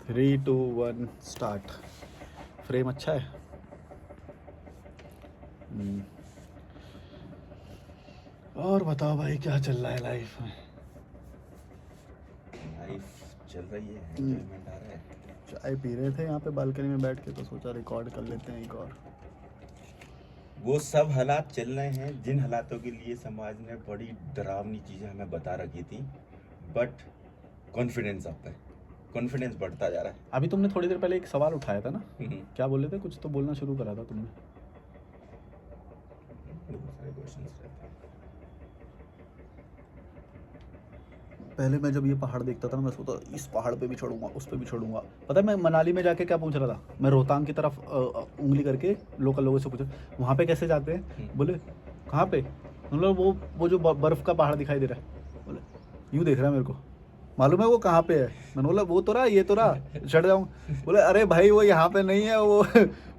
3 2 1 start. Frame अच्छा है। और बताओ भाई, क्या चल रहा है लाइफ में? लाइफ चल रही है, एंजॉयमेंट आ रहा है। चाय पी रहे थे यहाँ पे बालकनी में बैठ के, तो सोचा रिकॉर्ड कर लेते हैं एक और। वो सब हालात चल रहे हैं जिन हालातों के लिए समाज ने बड़ी डरावनी चीज़ें हमें बता रखी थी, बट कॉन्फिडेंस आता है, कॉन्फिडेंस बढ़ता जा रहा अभी तुमने थोड़ी देर पहले एक सवाल उठाया था ना, है। क्या बोले थे? कुछ तो बोलना शुरू करा था तुमने। बहुत सारे क्वेश्चंस रहते हैं। पहले मैं जब ये पहाड़ देखता था ना, मैं सोचता इस पहाड़ पे भी चढ़ूंगा, उस पे भी चढ़ूंगा। पता है मैं मनाली में जाके क्या पूछ रहा था? मैं रोहतांग की तरफ उंगली करके लोकल लोगों से पूछा, वहाँ पे कैसे जाते हैं? बोले कहाँ पे? मतलब वो जो बर्फ़ का पहाड़ दिखाई दे रहा है। बोले यूँ देख रहा है मेरे को, मालूम है वो कहाँ पे है? मैंने बोला वो तो रहा, ये तो रहा, चढ़ जाऊँ। बोले अरे भाई वो यहाँ पे नहीं है, वो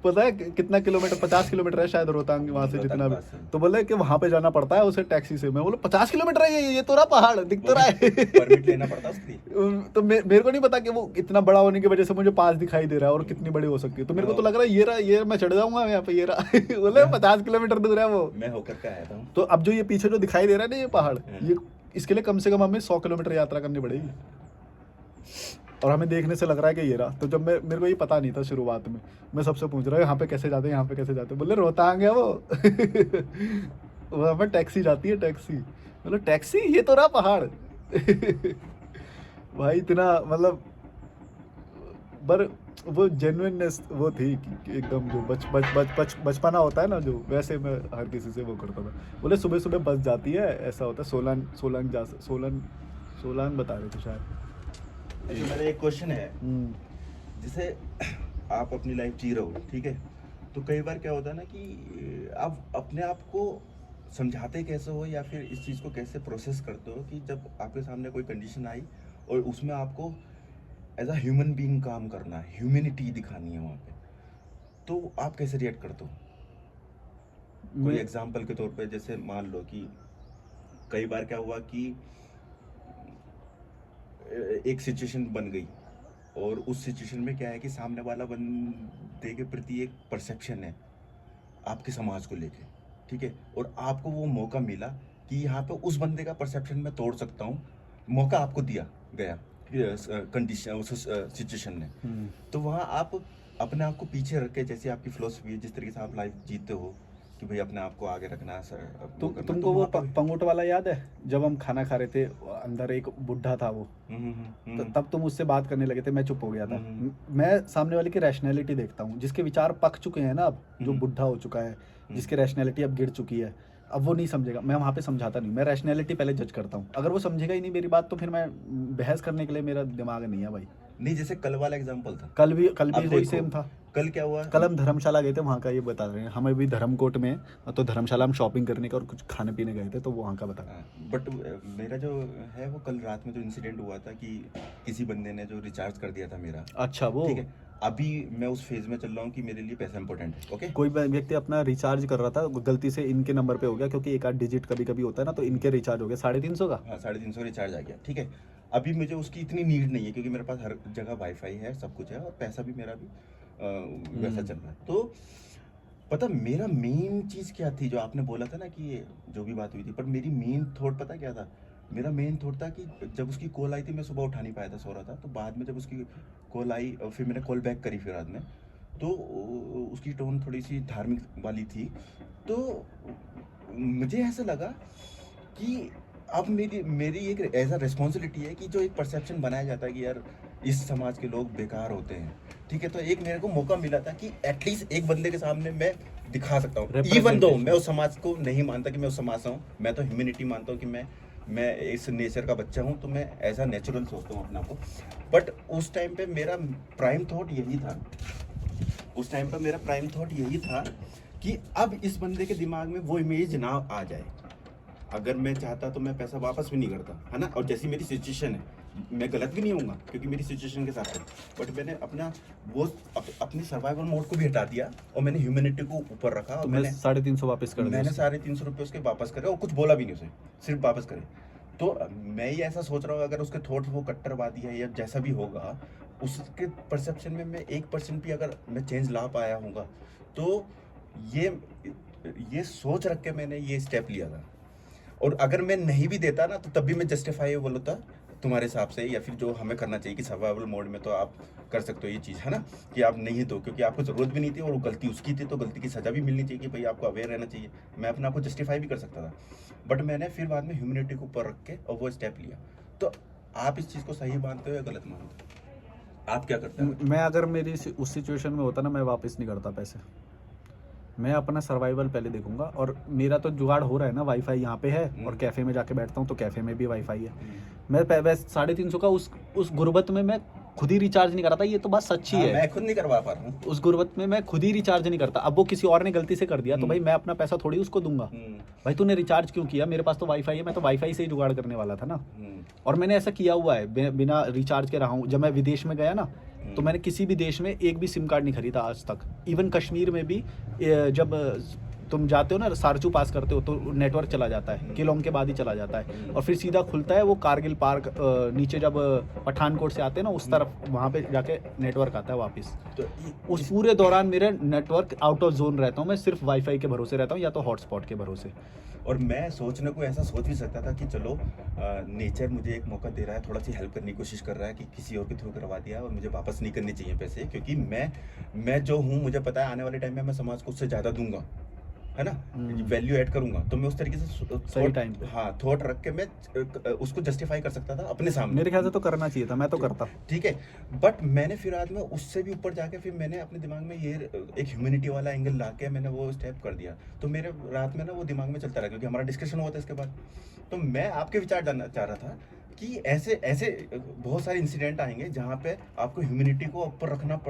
पता है कितना किलोमीटर, 50 किलोमीटर है शायद रोहतांग वहाँ से, जितना भी। पास है। तो बोले कि वहाँ पे जाना पड़ता है उसे टैक्सी से। मैं बोला 50 किलोमीटर है, ये तो रहा पहाड़, दिख तो रहा है। परमिट लेना पड़ता है उसके लिए। तो मेरे को नहीं पता कि वो इतना बड़ा होने की वजह से मुझे पास दिखाई दे रहा है और कितनी बड़ी हो सकती है। तो मेरे को तो लग रहा है ये रहा, ये मैं चढ़ जाऊंगा यहाँ पे, ये रहा। बोले 50 किलोमीटर दूर है वो। मैं होकर के आया था। तो अब जो ये पीछे जो दिखाई दे रहा है ना ये पहाड़, ये इसके लिए कम से कम हमें 100 किलोमीटर यात्रा करनी पड़ेगी, और हमें देखने से लग रहा है कि ये रहा। तो जब मेरे को ये पता नहीं था शुरुआत में, मैं सबसे पूछ रहा हूँ यहाँ पे कैसे जाते हैं, यहाँ पे कैसे जाते हैं? बोले रोहतांग है वो। वहाँ पर टैक्सी जाती है, टैक्सी। बोले टैक्सी, ये तो रहा पहाड़। भाई इतना मतलब, पर वो जेन्युइननेस वो थी कि एकदम जो बचपना होता है ना, जो वैसे मैं हर किसी से वो करता था। बोले सुबह सुबह बस जाती है, ऐसा होता है, सोलान बता रहे थे शायद। अच्छा, मेरा एक क्वेश्चन है। हम्म, जैसे आप अपनी लाइफ जी रहे हो, ठीक है, तो कई बार क्या होता है ना कि आप अपने आप को समझाते कैसे हो, या फिर इस चीज़ को कैसे प्रोसेस करते हो कि जब आपके सामने कोई कंडीशन आई और उसमें आपको एज अ ह्यूमन बीइंग काम करना है, ह्यूमैनिटी दिखानी है वहाँ पे, तो आप कैसे रिएक्ट करते हो? कोई मैं एग्जांपल के तौर पे, जैसे मान लो कि कई बार क्या हुआ कि एक सिचुएशन बन गई, और उस सिचुएशन में क्या है कि सामने वाला बंदे के प्रति एक परसेप्शन है आपके समाज को लेके, ठीक है, और आपको वो मौका मिला कि यहाँ पे उस बंदे का परसेप्शन मैं तोड़ सकता हूँ। मौका आपको दिया गया कंडीशन, उस सिचुएशन ने, तो वहाँ आप अपने आप को पीछे रख के, जैसे आपकी फिलोसफी है, जिस तरीके से आप लाइफ जीते हो कि भाई अपने आप को आगे रखना है सर, वो करना, तो तुमको वो वहाँ पे पंगुट वाला याद है जब हम खाना खा रहे थे, अंदर एक बुढ़ा था वो, तब तुम उससे बात करने लगे थे, मैं चुप हो गया था। मैं सामने वाले की रैशनैलिटी देखता हूँ, जिसके विचार पक चुके हैं ना, अब जो बुढ़ा हो चुका है, जिसकी रैशनैलिटी अब गिर चुकी है, अब वो नहीं समझेगा। मैं वहाँ पे समझाता नहीं, मैं रैशनैलिटी पहले जज करता हूँ। अगर वो समझेगा ही नहीं मेरी बात, तो फिर मैं बहस करने के लिए मेरा दिमाग नहीं है भाई। नहीं, जैसे कल वाला एग्जांपल था। कल भी अब वही देखो, सेम था। कल क्या हुआ? कल हम धर्मशाला गए थे, वहाँ का ये बता रहे हैं। हमें भी धर्मकोट में, तो धर्मशाला हम शॉपिंग करने का और कुछ खाने पीने गए थे, तो वो वहाँ का बता रहे हैं। बट मेरा जो है वो कल रात में जो इंसिडेंट हुआ था कि किसी बंदे ने जो रिचार्ज कर दिया था मेरा, अच्छा वो ठीक है, अभी मैं उस फेज में चल रहा हूँ कि मेरे लिए पैसा इंपॉर्टेंट है। ओके, कोई व्यक्ति अपना रिचार्ज कर रहा था, गलती से इनके नंबर पे हो गया, क्योंकि एक आध डिजिट कभी कभी होता है ना, तो इनके रिचार्ज हो गया 350 का। हाँ, 350 रिचार्ज आ गया, ठीक है। अभी मुझे उसकी इतनी नीड नहीं है क्योंकि मेरे पास हर जगह वाईफाई है, सब कुछ है, और पैसा भी मेरा भी वैसा चल रहा है। तो पता मेरा मेन चीज़ क्या थी, जो आपने बोला था ना कि ये जो भी बात हुई थी, पर मेरी मेन थॉट पता क्या था? मेरा मेन थॉट था कि जब उसकी कॉल आई थी, मैं सुबह उठा नहीं पाया था, सो रहा था, तो बाद में जब उसकी कॉल आई और फिर मैंने कॉल बैक करी फिर रात में, तो उसकी टोन थोड़ी सी धार्मिक वाली थी। तो मुझे ऐसा लगा कि अब मेरी मेरी एक एज अ रिस्पॉन्सिबिलिटी है कि जो एक परसेप्शन बनाया जाता है कि यार इस समाज के लोग बेकार होते हैं, ठीक है, तो एक मेरे को मौका मिला था कि एटलीस्ट एक बंदे के सामने मैं दिखा सकता हूँ, इवन दो मैं उस समाज को नहीं मानता कि मैं उस समाज से हूँ, मैं तो ह्यूमैनिटी मानता हूँ कि मैं इस नेचर का बच्चा हूँ, तो मैं एज अ नेचुरल सोचता हूँ अपने आप को। बट उस टाइम पे मेरा प्राइम थॉट यही था, उस टाइम पर मेरा प्राइम थॉट यही था कि अब इस बंदे के दिमाग में वो इमेज ना आ जाए। अगर मैं चाहता तो मैं पैसा वापस भी नहीं करता, है ना, और जैसी मेरी सिचुएशन है, मैं गलत भी नहीं होऊंगा क्योंकि मेरी सिचुएशन के साथ है, बट मैंने अपना वो अपनी सर्वाइवल मोड को भी हटा दिया और मैंने ह्यूमैनिटी को ऊपर रखा, और मैंने 350 वापस कर दिया। मैंने 350 रुपये उसके वापस करे और कुछ बोला भी नहीं उसे, सिर्फ वापस करे। तो मैं ही ऐसा सोच रहा हूँ, अगर उसके थॉट वो कट्टरवादी है या जैसा भी होगा, उसके परसेप्शन में मैं 1% भी अगर मैं चेंज ला पाया हूँगा, तो ये सोच रख के मैंने ये स्टेप लिया था। और अगर मैं नहीं भी देता ना, तो तब भी मैं जस्टिफाइबल होता तुम्हारे हिसाब से, या फिर जो हमें करना चाहिए कि सर्वाइवल मोड में तो आप कर सकते हो ये चीज़, है ना, कि आप नहीं दो, क्योंकि आपको ज़रूरत भी नहीं थी और वो गलती उसकी थी, तो गलती की सज़ा भी मिलनी चाहिए कि भाई आपको अवेयर रहना चाहिए। मैं अपने आप को जस्टिफाई भी कर सकता था, बट मैंने फिर बाद में ह्यूमैनिटी को ऊपर रख के और वो स्टेप लिया। तो आप इस चीज़ को सही मानते हो या गलत मानते हो? आप क्या करते हैं? मैं अगर मेरी उस सिचुएशन में होता ना, मैं वापस नहीं करता पैसे। मैं अपना सर्वाइवल पहले देखूंगा, और मेरा तो जुगाड़ हो रहा है ना, वाईफाई यहाँ पे है और कैफ़े में जाके बैठता हूँ तो कैफ़े में भी वाईफाई है। मैं वैसे 350 का उस गुर्बत में मैं खुद ही रिचार्ज नहीं कराता, ये तो बात सच्ची हाँ, है। मैं खुद नहीं करवा पा रहा हूँ। उस गुर्बत में मैं खुद ही रिचार्ज नहीं करता। अब वो किसी और ने गलती से कर दिया तो भाई मैं अपना पैसा थोड़ी उसको दूंगा। भाई तूने रिचार्ज क्यों किया, मेरे पास तो वाईफाई है, मैं तो वाईफाई से ही जुगाड़ करने वाला था ना। और मैंने ऐसा किया हुआ है, बिना रिचार्ज के रहा हूँ। जब मैं विदेश में गया ना, तो मैंने किसी भी देश में एक भी सिम कार्ड नहीं खरीदा आज तक। इवन कश्मीर में भी जब तुम जाते हो ना, सारचू पास करते हो, तो नेटवर्क चला जाता है, किलोंग के बाद ही चला जाता है, और फिर सीधा खुलता है वो कारगिल पार्क नीचे जब पठानकोट से आते हैं ना उस तरफ, वहाँ पे जाके नेटवर्क आता है वापस। तो उस पूरे दौरान मेरा नेटवर्क आउट ऑफ जोन रहता हूँ, मैं सिर्फ वाईफाई के भरोसे रहता हूँ या तो हॉटस्पॉट के भरोसे। और मैं सोचने को ऐसा सोच भी सकता था कि चलो नेचर मुझे एक मौका दे रहा है, थोड़ा सी हेल्प करने की कोशिश कर रहा है कि किसी और के थ्रू करवा दिया और मुझे वापस नहीं करने चाहिए पैसे, क्योंकि मैं जो हूँ, मुझे पता है आने वाले टाइम में मैं समाज को उससे ज़्यादा दूंगा, है ना, वैल्यू ऐड करूंगा। तो मैं उस तरीके से सही टाइम पे, हाँ, थॉट रख के मैं उसको जस्टिफाई कर सकता था अपने सामने। मेरे ख्याल से तो करना चाहिए था, मैं तो करता। ठीक है, बट मैंने फिर आज में उससे भी ऊपर जाके फिर मैंने अपने दिमाग में ये एक ह्यूमैनिटी वाला एंगल ला के मैंने वो स्टेप कर दिया। तो मेरे रात में ना वो दिमाग में चलता रहा, क्योंकि हमारा डिस्कशन हुआ था इसके बाद। तो मैं आपके विचार जानना चाह रहा था कि ऐसे ऐसे बहुत सारे इंसिडेंट आएंगे जहाँ पे आपको ह्यूमैनिटी को ऊपर रखना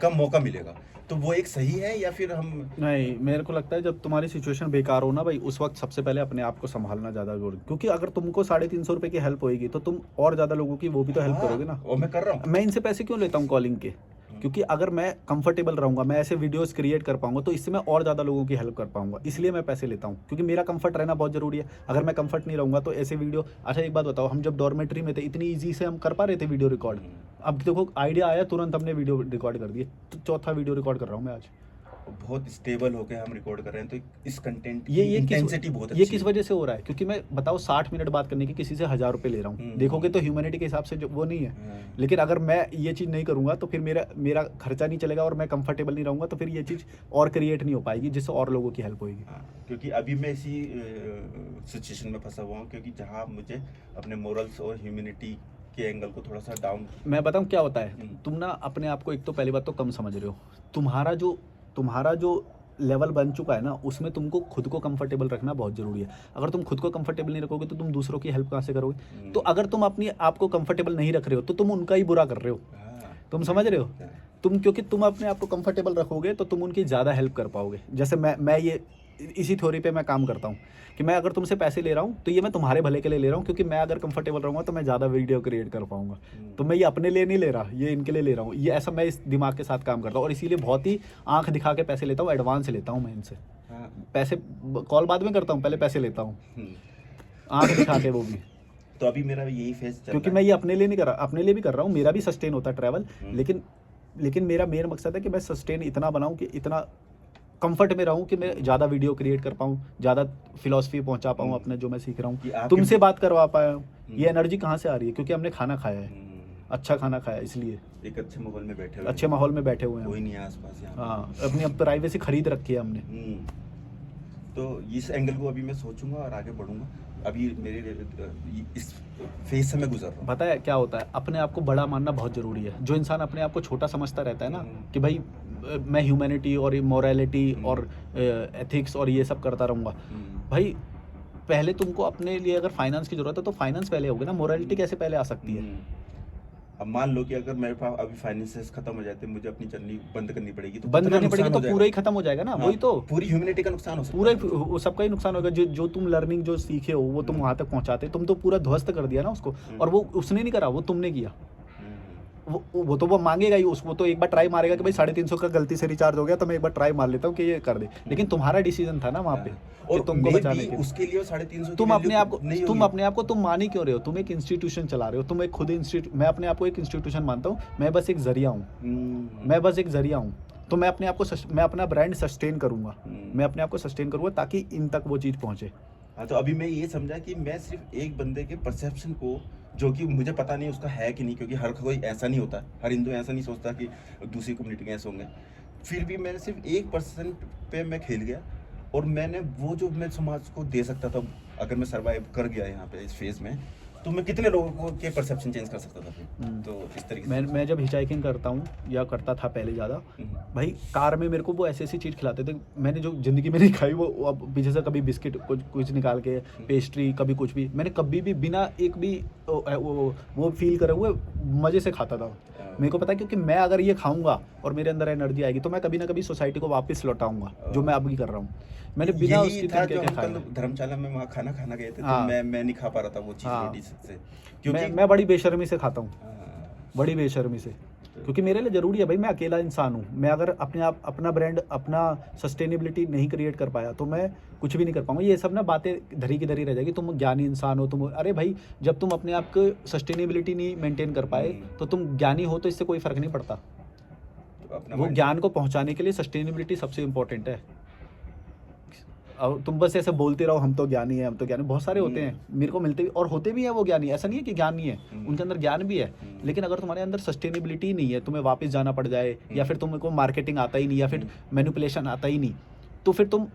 कम मौका मिलेगा। तो वो एक सही है या फिर हम नहीं, मेरे को लगता है जब तुम्हारी सिचुएशन बेकार हो ना भाई, उस वक्त सबसे पहले अपने आप को संभालना ज़्यादा जरूरी, क्योंकि अगर तुमको 350 रुपये की हेल्प होगी तो तुम और ज़्यादा लोगों की वो भी तो हेल्प करोगे ना। और मैं कर रहा हूँ। मैं इनसे पैसे क्यों लेता हूँ कॉलिंग के, क्योंकि अगर मैं कंफर्टेबल रहूंगा, मैं ऐसे वीडियोस क्रिएट कर पाऊंगा, तो इससे मैं और ज़्यादा लोगों की हेल्प कर पाऊंगा, इसलिए मैं पैसे लेता हूँ, क्योंकि मेरा कंफर्ट रहना बहुत ज़रूरी है। अगर मैं कंफर्ट नहीं रहूंगा तो ऐसे वीडियो। अच्छा एक बात बताओ, हम जब डॉर्मेट्री में थे इतनी ईजी से हम कर पा रहे थे वीडियो रिकॉर्ड। अब देखो आइडिया आया, तुरंत हमने वीडियो रिकॉर्ड कर दिए, तो चौथा वीडियो रिकॉर्ड कर रहा हूँ मैं आज। बहुत स्टेबल होके हम रिकॉर्ड कर रहे हैं, तो इस कंटेंट ये इंटेंसिटी बहुत अच्छी ये किस वजह से हो रहा है, क्योंकि मैं बताओ 60 मिनट बात करने की किसी से 1000 रुपये ले रहा हूँ। देखोगे तो ह्यूमैनिटी के हिसाब से जो वो नहीं है, लेकिन अगर मैं ये चीज़ नहीं करूँगा तो फिर मेरा खर्चा नहीं चलेगा और मैं कंफर्टेबल नहीं रहूँगा, तो फिर ये चीज़ और क्रिएट नहीं हो पाएगी जिससे और लोगों की हेल्प होगी। क्योंकि अभी मैं इसी सिचुएशन में फंसा हुआ हूँ, क्योंकि जहाँ मुझे अपने मोरल्स और ह्यूमैनिटी के एंगल को थोड़ा सा डाउन। मैं बताऊँ क्या होता है, तुम ना अपने आप को एक तो पहली बात तो कम समझ रहे हो। तुम्हारा जो लेवल बन चुका है ना, उसमें तुमको खुद को कंफर्टेबल रखना बहुत जरूरी है। अगर तुम खुद को कंफर्टेबल नहीं रखोगे तो तुम दूसरों की हेल्प कहाँ से करोगे। तो अगर तुम अपनी आप को कंफर्टेबल नहीं रख रहे हो तो तुम उनका ही बुरा कर रहे हो। तुम समझ रहे हो, क्योंकि तुम अपने आप को कंफर्टेबल रखोगे तो तुम उनकी ज़्यादा हेल्प कर पाओगे। जैसे मैं ये इसी थ्योरी पे मैं काम करता हूँ कि मैं अगर तुमसे पैसे ले रहा हूँ तो ये मैं तुम्हारे भले के लिए ले रहा हूँ, क्योंकि मैं अगर कंफर्टेबल रहूँगा तो मैं ज़्यादा वीडियो क्रिएट कर पाऊंगा। तो मैं ये अपने लिए नहीं ले रहा, ये इनके लिए ले रहा हूँ। ये ऐसा मैं इस दिमाग के साथ काम करता हूँ, और इसीलिए बहुत ही आंख दिखा के पैसे लेता हूँ, एडवांस लेता हूँ मैं इनसे। पैसे कॉल बाद में करता हूँ, पहले पैसे लेता हूँ आंख दिखा के, वो भी। तो अभी मेरा यही फेज चल क्योंकि मैं ये अपने लिए नहीं कर रहा, अपने लिए भी कर रहा हूँ, मेरा भी सस्टेन होता है ट्रैवल, लेकिन मेरा मेन मकसद है कि मैं सस्टेन इतना बनाऊँ कि इतना कंफर्ट में रहूं कि मैं ज़्यादा वीडियो क्रिएट कर पाऊँ, ज़्यादा फिलॉसफी पहुंचा पाऊँ अपने जो मैं सीख रहा हूँ, तुमसे बात करवा पाया। ये एनर्जी कहाँ से आ रही है, क्योंकि हमने खाना खाया है, अच्छा खाना खाया, इसलिए एक अच्छे माहौल में बैठे हुए हैं, कोई नहीं है आसपास यहाँ। हाँ, अपनी अब प्राइवेसी खरीद रखी है हमने। तो इस एंगल को अभी मैं सोचूंगा और आगे बढ़ूंगा। अभी मेरे इस फेज से मैं गुजर रहा हूँ। पता है क्या होता है, अपने आप को बड़ा मानना बहुत ज़रूरी है। जो इंसान अपने आप को छोटा समझता रहता है ना कि भाई मैं ह्यूमैनिटी और मोरालिटी और एथिक्स और ये सब करता रहूँगा, भाई पहले तुमको अपने लिए अगर फाइनेंस की ज़रूरत है तो फाइनेंस पहले होगी ना, मोरालिटी कैसे पहले आ सकती है। अब मान लो कि अगर मेरे पास अभी फाइनेंसेस खत्म हो जाते हैं, मुझे अपनी जर्नी बंद करनी पड़ेगी, तो बंद करनी पड़ेगी तो पूरा ही खत्म हो जाएगा ना। वही तो पूरी ह्यूमैनिटी का नुकसान हो सकता है, पूरा सबका ही नुकसान होगा। जो तुम लर्निंग जो सीखे हो वो तुम वहाँ तक पहुँचाते, तुम तो पूरा ध्वस्त कर दिया ना उसको, और वो उसने नहीं करा, वो तुमने किया। वो तो वो मांगेगा ही, उसको तो एक बार ट्राई मारेगा कि भाई 350 का गलती से रिचार्ज हो गया तो मैं एक बार ट्राई मार लेता हूँ कि ये कर दे, लेकिन तुम्हारा डिसीजन था ना वहाँ पे कि और तुमको मे बचाने भी के लिए। उसके लिए 350 तुम अपने आप को नहीं तुम होगी। अपने आप को तुम मान ही क्यों रहे हो? तुम एक इंस्टीट्यूशन चला रहे हो, तुम एक खुद मैं अपने आप को एक इंस्टीट्यूशन मानता हूँ, मैं बस एक जरिया हूँ, मैं बस एक जरिया हूँ। तो मैं अपने आप को मैं अपना ब्रांड सस्टेन करूंगा, मैं अपने आप को सस्टेन करूंगा ताकि इन तक वो चीज़ पहुंचे। हाँ, तो अभी मैं ये समझा कि मैं सिर्फ एक बंदे के परसेप्शन को, जो कि मुझे पता नहीं उसका है कि नहीं, क्योंकि हर कोई ऐसा नहीं होता, हर हिंदू ऐसा नहीं सोचता कि दूसरी कम्युनिटी के ऐसे होंगे। फिर भी मैंने सिर्फ 1% पे मैं खेल गया, और मैंने वो जो मैं समाज को दे सकता था, अगर मैं सर्वाइव कर गया यहाँ पे इस फेज में, तो मैं कितने लोगों को के परसेप्शन चेंज कर सकता था फिर। तो इस तरीके से मैं जब हिचाइकिंग करता हूँ या करता था पहले ज़्यादा, भाई कार में मेरे को वो ऐसी ऐसी चीज़ खिलाते थे, मैंने जो ज़िंदगी में नहीं खाई वो अब पीछे से कभी बिस्किट कुछ निकाल के, पेस्ट्री, कभी कुछ भी, मैंने कभी भी बिना एक भी वो फील करे हुए मज़े से खाता था। मेरे को पता है क्योंकि मैं अगर ये खाऊंगा और मेरे अंदर एनर्जी आएगी तो मैं कभी ना कभी सोसाइटी को वापस लौटाऊंगा, जो मैं अभी कर रहा हूँ। मैंने बिना यही उसकी था तरीके जो के हम खाया कल है। धर्मशाला में वहाँ खाना खाना गए थे, तो हाँ। मैं नहीं खा पा रहा था वो चीज़ हाँ। रोटी से, क्योंकि मैं बड़ी बेशर्मी से खाता हूँ, हाँ, बड़ी बेशर्मी से, क्योंकि मेरे लिए ज़रूरी है भाई, मैं अकेला इंसान हूँ। मैं अगर अपना ब्रांड, अपना सस्टेनेबिलिटी नहीं क्रिएट कर पाया तो मैं कुछ भी नहीं कर पाऊंगा। ये सब ना बातें धरी की धरी रह जाएगी, तुम ज्ञानी इंसान हो, तुम, अरे भाई जब तुम अपने आप को सस्टेनेबिलिटी नहीं मेंटेन कर पाए तो तुम ज्ञानी हो तो इससे कोई फ़र्क नहीं पड़ता। तो अपना वो mind- ज्ञान को पहुंचाने के लिए सस्टेनेबिलिटी सबसे इम्पोर्टेंट है। और तुम बस ऐसे बोलते रहो हम तो ज्ञानी है, हम तो ज्ञानी, बहुत सारे होते हैं मेरे को मिलते भी और होते भी हैं वो ज्ञानी, ऐसा नहीं है कि ज्ञान नहीं है, उनके अंदर ज्ञान भी है, लेकिन अगर तुम्हारे अंदर सस्टेनेबिलिटी नहीं है, तुम्हें वापस जाना पड़ जाए, या फिर तुमको मार्केटिंग आता ही नहीं, या फिर मैनिपुलेशन आता ही नहीं, तो फिर तुम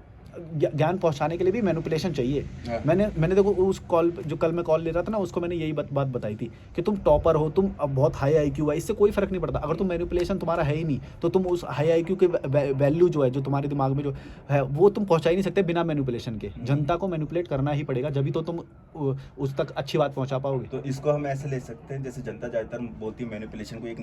ज्ञान पहुंचाने के लिए भी मैनिपुलेशन चाहिए। हाँ। मैंने देखो उस कॉल जो कल मैं कॉल ले रहा था ना, उसको मैंने यही बात बताई थी कि तुम टॉपर हो, तुम अब बहुत हाई आईक्यू है, इससे कोई फर्क नहीं पड़ता। अगर तुम मैनिपुलेशन तुम्हारा है ही नहीं तो तुम उस हाई आईक्यू के वैल्यू जो है, जो तुम्हारे दिमाग में जो है, वो तुम पहुंचा ही नहीं सकते बिना मैनिपुलेशन के। जनता को मैनिपुलेट करना ही पड़ेगा, जब भी तो तुम उस तक अच्छी बात पहुंचा पाओगे। तो इसको हम ऐसे ले सकते हैं, जैसे जनता ज्यादातर बोलती है मैनिपुलेशन को एक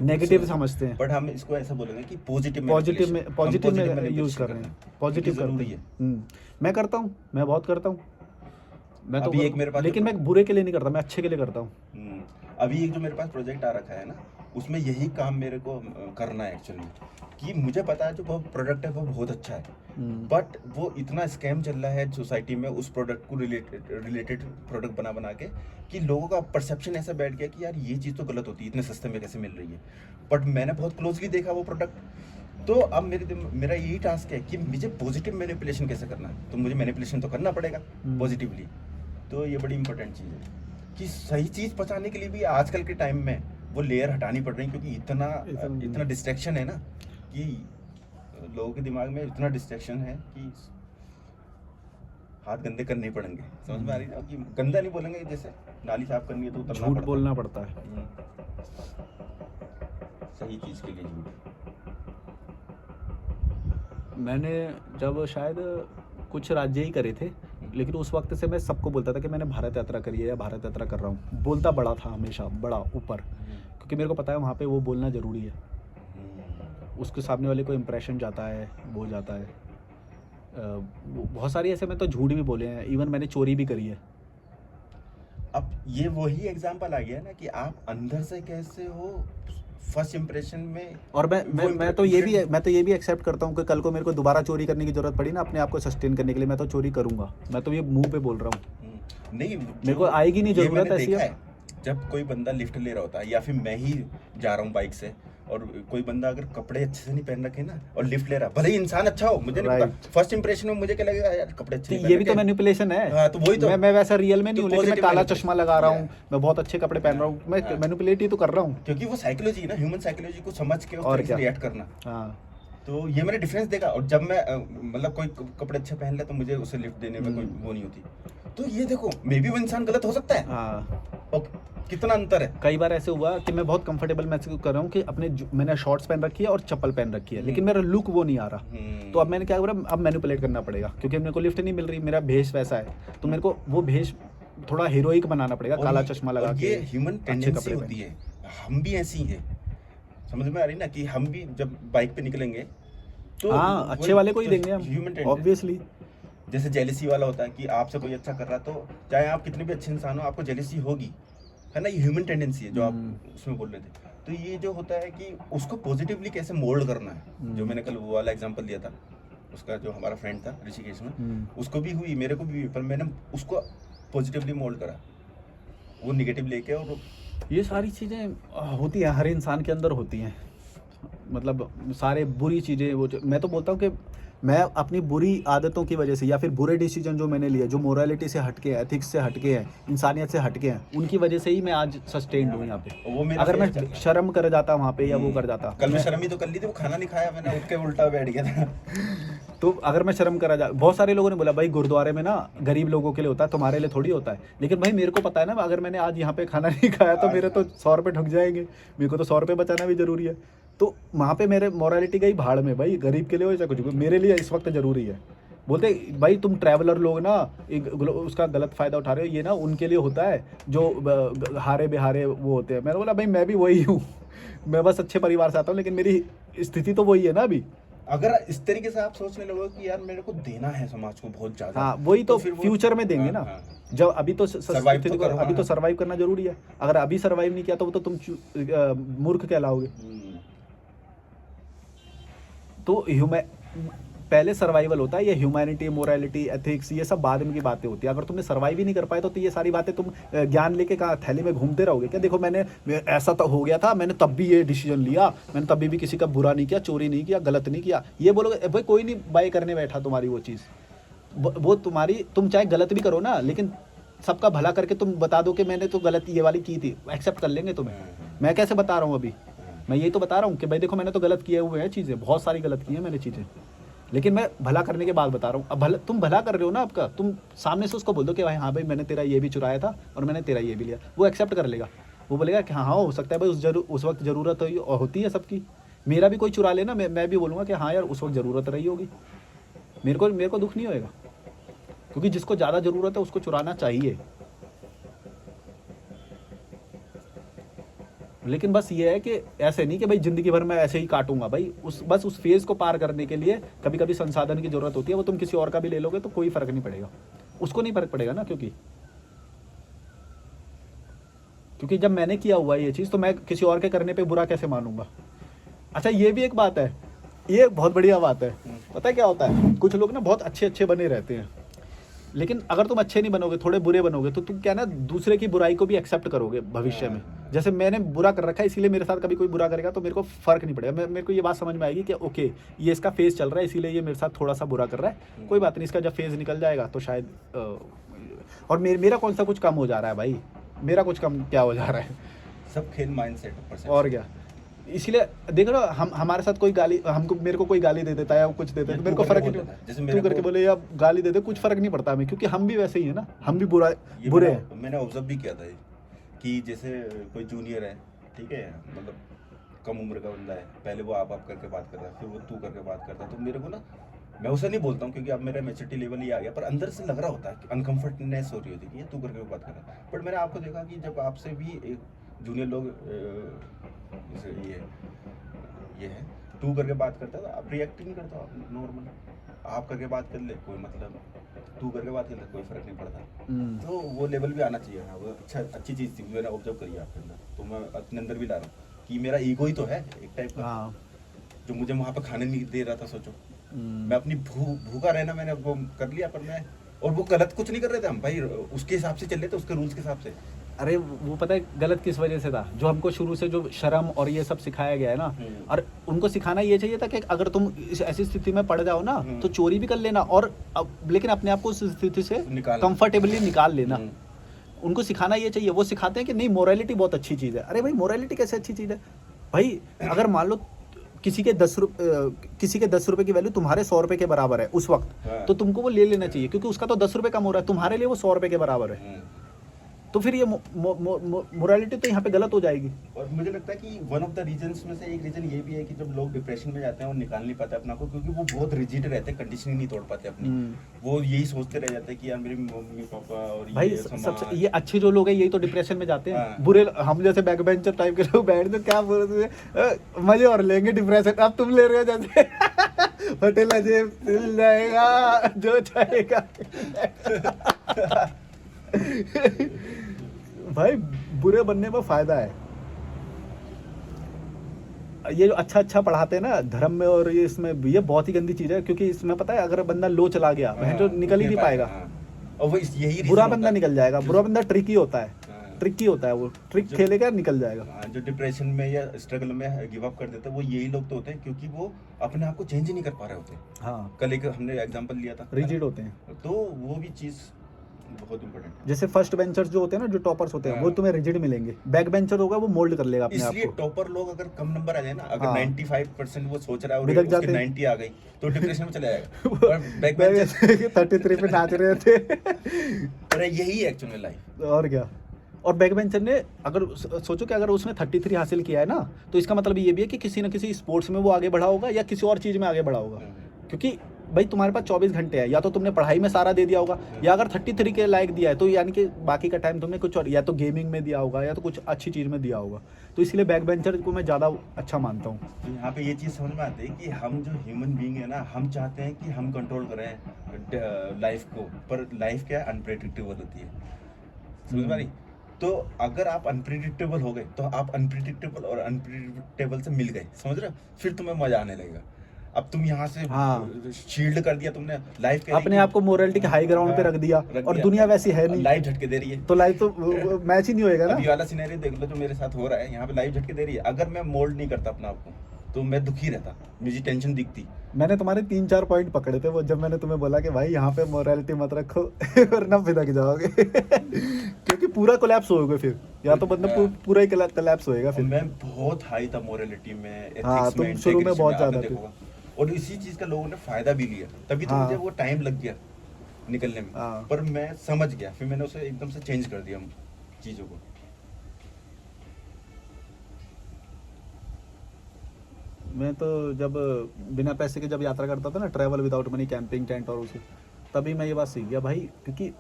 नेगेटिव समझते हैं, बट हम इसको ऐसा बोलेंगे कि पॉजिटिव में यूज कर रहे हैं, पॉजिटिव जरूरी करते है। हैं। मैं करता हूँ, मैं बहुत करता हूँ, मैं तो अभी एक मेरे पास लेकिन मैं बुरे के लिए नहीं करता, मैं अच्छे के लिए करता हूँ। अभी एक जो मेरे पास प्रोजेक्ट आ रखा है ना, उसमें यही काम मेरे को करना है एक्चुअली, कि मुझे पता है जो वो प्रोडक्ट है वो बहुत अच्छा है, बट वो इतना स्कैम चल रहा है सोसाइटी में उस प्रोडक्ट को रिलेटेड प्रोडक्ट बना के, कि लोगों का परसेप्शन ऐसा बैठ गया कि यार ये चीज़ तो गलत होती है, इतने सस्ते में कैसे मिल रही है। बट मैंने बहुत क्लोजली देखा वो प्रोडक्ट, तो अब मेरा यही टास्क है कि मुझे पॉजिटिव मैनिपुलेशन कैसे करना है, तो मुझे मैनिपुलेशन तो करना पड़ेगा पॉजिटिवली। तो ये बड़ी इंपॉर्टेंट चीज़ है कि सही चीज़ पहुंचाने के लिए भी आजकल के टाइम में वो लेयर हटानी पड़ रही है, क्योंकि इतना डिस्ट्रैक्शन है ना, कि लोगों के दिमाग में इतना डिस्ट्रैक्शन है कि हाथ गंदे करने ही पड़ेंगे। समझ में आ रही है कि गंदा नहीं बोलेंगे, जैसे नाली साफ करनी है तो उतरना झूठ बोलना पड़ता है, सही चीज़ के लिए झूठ। मैंने जब शायद कुछ राज्य ही करे थे, लेकिन उस वक्त से मैं सबको बोलता था कि मैंने भारत यात्रा करी है या भारत यात्रा कर रहा हूँ, बोलता बड़ा था हमेशा, बड़ा ऊपर, क्योंकि मेरे को पता है वहाँ पे वो बोलना ज़रूरी है, उसके सामने वाले को इम्प्रेशन जाता है, वो जाता है। बहुत सारी ऐसे मैं तो झूठ भी बोले हैं, इवन मैंने चोरी भी करी है। अब ये वही एग्जाम्पल आ गया ना कि आप अंदर से कैसे हो फर्स्ट इंप्रेशन में। और मैं तो ये भी एक्सेप्ट करता हूँ कि कल को मेरे को दोबारा चोरी करने की जरूरत पड़ी ना अपने आप को सस्टेन करने के लिए, मैं तो चोरी करूंगा, मैं तो ये मुंह पे बोल रहा हूँ। नहीं, मेरे को आएगी नहीं जरूरत ऐसी है। जब कोई बंदा लिफ्ट ले रहा होता है, या फिर मैं ही जा रहा हूँ बाइक से, और कोई बंदा अगर कपड़े अच्छे से नहीं पहन रखे ना और लिफ्ट ले रहा, भले ही इंसान अच्छा हो, मुझे नहीं पता, फर्स्ट इंप्रेशन में मुझे क्या लगेगा, यार कपड़े अच्छे ये भी तो मैनिपुलेशन है। हाँ, तो वही तो मैं वैसा रियल में नहीं हूँ, लेकिन मैं काला चश्मा लगा रहा हूँ, मैं बहुत अच्छे कपड़े पहन रहा हूँ, मैं मैनिपुलेट ही तो कर रहा हूँ, क्योंकि वो साइकोलॉजी है ना, ह्यूमन साइकोलॉजी को समझ के और क्या रिएक्ट करना। हाँ, तो ये मैंने डिफरेंस देखा। और जब मैं मतलब कोई कपड़े अच्छे पहन ले तो मुझे उसे लिफ्ट देने में कोई वो नहीं होती। तो ये देखो, मे बी वो इंसान गलत हो सकता है। हाँ, और कितना अंतर है। कई बार ऐसे हुआ कि मैं बहुत कंफर्टेबल महसूस कर रहा हूँ कि मैंने शॉर्ट्स पहन रखी है और चप्पल पहन रखी है, लेकिन मेरा लुक वो नहीं आ रहा। तो अब मैंने क्या करा, अब मैनिपुलेट करना पड़ेगा, क्योंकि मेरे को लिफ्ट नहीं मिल रही, मेरा भेष वैसा है, तो मेरे को वो भेष थोड़ा हीरोइक बनाना पड़ेगा, काला चश्मा लगा के। ये ह्यूमन टेंडेंसी होती है, हम भी ऐसी हैं। समझ में आ रही ना कि हम भी जब बाइक पे निकलेंगे तो हाँ, अच्छे वाले को ही देंगे हम, ह्यूमन ऑब्वियसली। जैसे जेलिसी वाला होता है कि आपसे कोई अच्छा कर रहा, तो चाहे आप कितने भी अच्छे इंसान हो, आपको जेलिसी होगी, है ना। ये ह्यूमन टेंडेंसी है जो आप उसमें बोल रहे थे। तो ये जो होता है कि उसको पॉजिटिवली कैसे मोल्ड करना है, जो मैंने कल वो वाला एग्जांपल दिया था, उसका जो हमारा फ्रेंड था ऋषिकेश में, उसको भी हुई, मेरे को भी हुई, पर मैंने उसको पॉजिटिवली मोल्ड करा, वो निगेटिव लेके। और ये सारी चीज़ें होती हैं, हर इंसान के अंदर होती हैं। मतलब सारे बुरी चीज़ें मैं तो बोलता हूँ कि मैं अपनी बुरी आदतों की वजह से या फिर बुरे डिसीजन जो मैंने लिए, जो मोरालिटी से हटके हैं, एथिक्स से हटके हैं, इंसानियत से हटके हैं, उनकी वजह से ही मैं आज सस्टेन्ड हूँ यहाँ पे। वो मेरा अगर मैं फेस चल रहा है। शर्म कर जाता वहाँ पे या वो कर जाता, कल मैं शर्म ही तो कर ली थी, वो खाना नहीं खाया मैंने, उठ के उल्टा बैठ गया था। तो अगर मैं शर्म करा जा, बहुत सारे लोगों ने बोला भाई गुरुद्वारे में ना गरीब लोगों के लिए होता है, तुम्हारे लिए थोड़ी होता है। लेकिन भाई मेरे को पता है ना, अगर मैंने आज यहाँ पे खाना नहीं खाया तो मेरे तो 100 रुपये ठग जाएंगे, मेरे को तो 100 रुपये बचाना भी जरूरी है। तो वहाँ पे मेरे मोरालिटी गई भाड़ में, भाई गरीब के लिए हो या कुछ भी, मेरे लिए इस वक्त ज़रूरी है। बोलते भाई तुम ट्रैवलर लोग ना उसका गलत फ़ायदा उठा रहे हो, ये ना उनके लिए होता है जो हारे बेहारे वो होते हैं। मैंने बोला भाई मैं भी वही हूँ, मैं बस अच्छे परिवार से आता हूँ, लेकिन मेरी स्थिति तो वही है ना अभी। अगर इस तरीके से आप सोचने लगो कि यार मेरे को देना है समाज को बहुत ज्यादा, हाँ वही तो फिर वो फ्यूचर में देंगे ना। हाँ। जब अभी तो Survive तो करो, अभी तो हाँ। सर्वाइव करना जरूरी है। अगर अभी सर्वाइव नहीं किया तो वो तो तुम मूर्ख कहलाओगे। तो पहले सर्वाइवल होता है, ये ह्यूमैनिटी, मोरालिटी, एथिक्स, ये सब बाद में की बातें होती है। अगर तुमने सर्वाइव ही नहीं कर पाए तो ये सारी बातें तुम ज्ञान लेके कहाँ थैली में घूमते रहोगे क्या? देखो मैंने ऐसा तो हो गया था, मैंने तब भी ये डिसीजन लिया, मैंने तभी भी किसी का बुरा नहीं किया, चोरी नहीं किया, गलत नहीं किया, ये बोलोगे भाई कोई नहीं बाय करने बैठा तुम्हारी वो चीज़, वो तुम्हारी, तुम चाहे गलत भी करो ना, लेकिन सबका भला करके तुम बता दो कि मैंने तो गलत ये वाली की थी, एक्सेप्ट कर लेंगे तुम्हें। मैं कैसे बता रहा हूँ अभी, मैं यही तो बता रहा हूँ कि भाई देखो मैंने तो गलत किए हुए हैं चीज़ें, बहुत सारी गलत की हैं मैंने चीज़ें, लेकिन मैं भला करने के बाद बता रहा हूँ। अब तुम भला कर रहे हो ना आपका, तुम सामने से उसको बोल दो कि भाई हाँ भाई मैंने तेरा ये भी चुराया था और मैंने तेरा ये भी लिया, वो एक्सेप्ट कर लेगा। वो बोलेगा कि हाँ हाँ हो सकता है भाई उस वक्त ज़रूरत होती है सबकी, मेरा भी कोई चुरा लेना, मैं भी बोलूँगा कि हाँ यार उस वक्त ज़रूरत रही होगी, मेरे को दुख नहीं होएगा, क्योंकि जिसको ज़्यादा ज़रूरत है उसको चुराना चाहिए। लेकिन बस ये है कि ऐसे नहीं कि भाई ज़िंदगी भर मैं ऐसे ही काटूंगा भाई, बस उस फेज़ को पार करने के लिए कभी कभी संसाधन की ज़रूरत होती है, वो तुम किसी और का भी ले लोगे तो कोई फ़र्क नहीं पड़ेगा, उसको नहीं फ़र्क पड़ेगा ना, क्योंकि जब मैंने किया हुआ ये चीज़ तो मैं किसी और के करने पे बुरा कैसे मानूंगा। अच्छा ये भी एक बात है, ये बहुत बढ़िया बात है। पता है क्या होता है, कुछ लोग ना बहुत अच्छे बने रहते हैं, लेकिन अगर तुम अच्छे नहीं बनोगे, थोड़े बुरे बनोगे, तो तुम क्या ना दूसरे की बुराई को भी एक्सेप्ट करोगे भविष्य में। जैसे मैंने बुरा कर रखा है, इसीलिए मेरे साथ कभी कोई बुरा करेगा तो मेरे को फ़र्क नहीं पड़ेगा, मेरे को ये बात समझ में आएगी कि ओके ये इसका फेज़ चल रहा है, इसीलिए ये मेरे साथ थोड़ा सा बुरा कर रहा है, कोई बात नहीं, इसका जब फेज़ निकल जाएगा तो शायद और मेरा कौन सा कुछ कम हो जा रहा है भाई, मेरा कुछ कम क्या हो जा रहा है, सब खेल माइंडसेट और क्या। इसीलिए देखो ना, हमारे साथ कोई गाली, मेरे को कोई गाली दे देता है या कुछ देता है तो मेरे को फर्क नहीं पड़ता, तू करके बोले या गाली दे दे, कुछ फर्क नहीं पड़ता हमें, क्योंकि हम भी वैसे ही है ना, हम भी बुरे हैं। मैंने ऑब्जर्व भी किया था कि जैसे कोई जूनियर है, ठीक है, मतलब कम उम्र का बंदा है, पहले वो आप करके बात कर रहा है, फिर वो तू करके बात करता है, तो मेरे को ना, मैं उसे नहीं बोलता हूँ क्योंकि अब मेरा मैच्योरिटी लेवल ही आ गया, पर अंदर से लग रहा होता है कि अनकंफर्टनेस हो रही होती है कि ये तू करके बात कर रहा है। बट मैंने आपको देखा कि जब आपसे भी एक जूनियर लोग जैसे ये है तू करके बात करता है तो आप रिएक्ट नहीं करता, आप नॉर्मल आप करके बात कर ले, कोई मतलब तू करके बात कर ले, कोई फर्क नहीं पड़ता। तो वो लेवल भी आना चाहिए ना, वो अच्छी चीज़ थी, मैंने ऑब्जर्व करी है आपके अंदर, तो मैं अपने अंदर भी ला रहा हूँ कि मेरा ईगो ही तो है एक टाइप का, जो मुझे वहाँ पर खाने नहीं दे रहा था। सोचो मैं अपनी भूखा रहना मैंने वो कर लिया, पर मैं, और वो गलत कुछ नहीं कर रहे थे हम भाई, उसके हिसाब से चल रहे थे, उसके रूल्स के हिसाब से। अरे वो पता है गलत किस वजह से था, जो हमको शुरू से जो शर्म और ये सब सिखाया गया है ना, और उनको सिखाना ये चाहिए था कि अगर तुम ऐसी स्थिति में पड़ जाओ ना तो चोरी भी कर लेना, और लेकिन अपने आप को उस स्थिति से कंफर्टेबली निकाल लेना। उनको सिखाना ये चाहिए, वो सिखाते हैं कि नहीं मोरालिटी बहुत अच्छी चीज़ है। अरे भाई मोरालिटी कैसे अच्छी चीज़ है भाई, अगर मान लो किसी के 10 रुपए की वैल्यू तुम्हारे 100 रुपए के बराबर है उस वक्त, तो तुमको वो ले लेना चाहिए, क्योंकि उसका तो 10 रुपए कम हो रहा है, तुम्हारे लिए वो 100 रुपए के बराबर है। तो फिर ये मोरालिटी तो यहाँ पे गलत हो जाएगी। और मुझे लगता है कि वन ऑफ द रीजंस में से एक रीजन ये भी है कि जब लोग डिप्रेशन में जाते हैं और निकाल नहीं पाते अपना को, क्योंकि वो बहुत रिजिड रहते हैं, कंडीशनिंग नहीं तोड़ पाते अपनी, वो यही सोचते रह जाते हैं कि यार मेरे मम्मी पापा और भाई सबसे ये अच्छे जो लोग हैं यही तो डिप्रेशन में जाते हैं। बुरे हम जैसे बैक बेंचर टाइप के लोग बैठ तो क्या बोल रहे थे, मजे और लेंगे डिप्रेशन। अब तुम ले रहे हो जैसे होटल जेब मिल जाएगा जो चाहेगा। भाई बुरे बनने में फायदा है, ये जो अच्छा पढ़ाते हैं ना धर्म में और ये इसमें, ये बहुत ही गंदी चीज है, क्योंकि इसमें पता है अगर बंदा लो चला गया बहन जो निकल ही नहीं पाएगा। हाँ। और वो यही बुरा reason बंदा होता है। निकल जाएगा, जो- बुरा बंदा ट्रिकी होता है, हाँ। ट्रिकी होता है, वो ट्रिक जो- खेलेगा निकल जाएगा। हाँ, जो डिप्रेशन में या स्ट्रगल में गिव अप कर देते हैं वो यही लोग तो होते हैं, क्योंकि वो अपने आप को चेंज ही नहीं कर पा रहे होते। हाँ, कल एक हमने एग्जांपल लिया था, रिजिड होते हैं। तो वो भी चीज बहुत इम्पोर्टेंट है। जैसे फर्स्ट बेंचर्स जो होते हैं ना, जो टॉपर्स होते हैं, वो हाँ। तुम्हें रिजिड मिलेंगे। बैक बेंचर होगा वो मोल्ड कर लेगा अपने आप इसलिए को। टॉपर लोग अगर कम नंबर आ जाए ना, अगर हाँ। 95% वो सोच रहा है और बिदक उसके जाते हैं। 90 आ गई तो डिप्रेशन में चला जाएगा। और बैक बेंचर 33 पे नाच रहे थे। अरे यही एक्चुअल में लाइफ। और क्या। और बैक बेंचर ने अगर सोचो कि अगर उसने 33 हासिल किया है ना, तो इसका मतलब ये भी है कि किसी न किसी स्पोर्ट्स में वो आगे बढ़ा होगा या किसी और चीज़ में आगे बढ़ा होगा। क्योंकि भाई तुम्हारे पास 24 घंटे है, या तो तुमने पढ़ाई में सारा दे दिया होगा, या अगर 33 के लायक दिया है तो यानी कि बाकी का टाइम तुमने कुछ और, या तो गेमिंग में दिया होगा या तो कुछ अच्छी चीज़ में दिया होगा। तो इसलिए बैक बेंचर को मैं ज़्यादा अच्छा मानता हूँ। तो यहाँ पे ये चीज़ समझ में आती है कि हम जो ह्यूमन बीइंग है ना, हम चाहते हैं कि हम कंट्रोल करें लाइफ को, पर लाइफ क्या है, अनप्रेडिक्टेबल होती है। समझ में आ रही? तो अगर आप अनप्रिडिक्टेबल हो गए तो आप अनप्रिडिक्टेबल और अनप्रिडिक्टेबल से मिल गए, समझ रहे हो? फिर तुम्हें मजा आने लगेगा। अब तुम यहाँ से हाँ। शील्ड कर दिया तुमने लाइफ के, अपने आप को मोरलिटी के हाई ग्राउंड पे रख दिया, और दुनिया वैसी है नहीं, लाइफ झटके दे रही है। तो लाइफ तो मैच ही नहीं होएगा ना। अब ये वाला सिनेरियो देख लो जो मेरे साथ हो रहा है, यहाँ पे लाइफ झटके दे रही है। अगर मैं मोल्ड नहीं करता अपने आप को तो मैं दुखी रहता, मुझे टेंशन दिखती। मैंने तुम्हारे 3-4 पॉइंट पकड़े थे वो, जब मैंने तुम्हें बोला कि भाई यहाँ पे मोरालिटी मत रखो वरना फिदक जाओगे। क्योंकि पूरा कोलैप्स होगा फिर, या तो बंदा पूरा ही कोलैप्स होएगा और फिर। मैं बहुत हाई था मोरालिटी में, हाँ, एथिक्स तुम में, शुरू में integrity बहुत आपने ज्यादा थे। देखा होगा। और इसी चीज का लोगों ने फायदा भी लिया, तभी तो हाँ। मुझे वो टाइम लग गया निकलने में। हाँ। पर मैं समझ गया, फिर मैंने उसे एकदम से चेंज कर दिया चीजों को। मैं तो जब बिना पैसे के जब यात्रा करता था ना, travel without money, camping tent और उसे, तभी मैं ये बात सीख गया भाई। क्योंकि